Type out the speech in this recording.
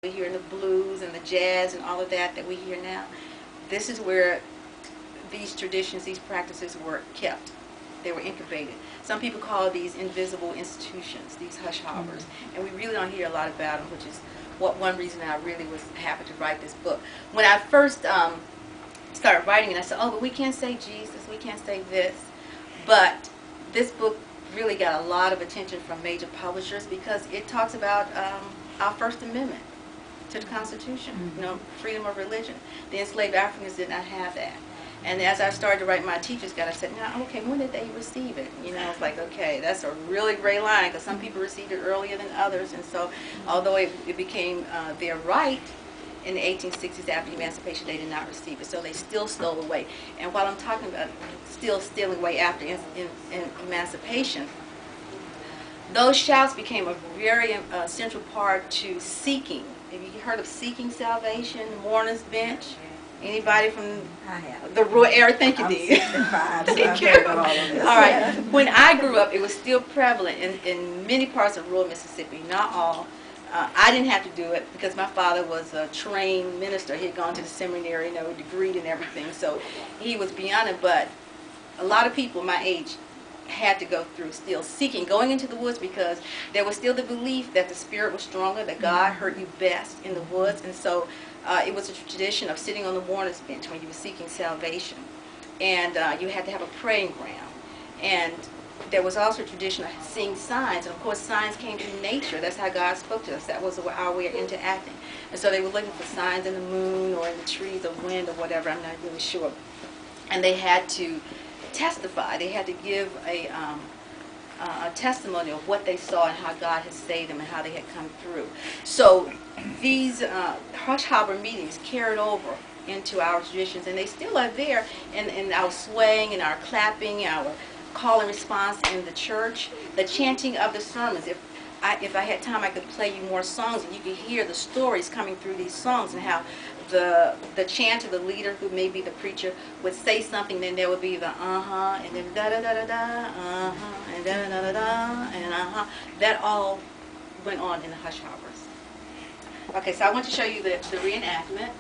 we hear in the blues and the jazz and all of that we hear now. This is where these traditions, these practices were kept. They were incubated. Some people call these invisible institutions, these hush hoppers, and we really don't hear a lot about them, which is one reason I really was happy to write this book. When I first started writing it, I said, oh, but we can't say Jesus, we can't say this. But this book really got a lot of attention from major publishers because it talks about our First Amendment to the Constitution, you know, freedom of religion. The enslaved Africans did not have that. And as I started to write my teacher's guide, I said, now, okay, when did they receive it? You know, it's like, okay, that's a really great line because some people received it earlier than others. And so, although it became their right in the 1860s after emancipation, they did not receive it. So they still stole away. And while I'm talking about still stealing away after emancipation, those shouts became a very central part to seeking. Have you heard of seeking salvation, mourner's bench? Anybody from the rural area? Thank you, Dee. Thank you. All right. When I grew up, it was still prevalent in many parts of rural Mississippi, not all. I didn't have to do it because my father was a trained minister. He had gone to the seminary, you know, degreed and everything, so he was beyond it. But a lot of people my age had to go through still seeking, going into the woods, because there was still the belief that the spirit was stronger, that God heard you best in the woods. And so it was a tradition of sitting on the mourner's bench when you were seeking salvation. And you had to have a praying ground. And there was also a tradition of seeing signs. And of course, signs came from nature. That's how God spoke to us. That was our way of interacting. And so they were looking for signs in the moon or in the trees or wind or whatever. I'm not really sure. And they had to testify. They had to give a testimony of what they saw and how God had saved them and how they had come through. So these hush hopper meetings carried over into our traditions, and they still are there in our swaying and our clapping, our call and response in the church, the chanting of the sermons. If I had time, I could play you more songs, and you could hear the stories coming through these songs and how the chanter, the leader, who may be the preacher, would say something, then there would be the and then da-da-da-da-da, and da-da-da-da-da, and That all went on in the hush hoppers. Okay, so I want to show you the reenactment.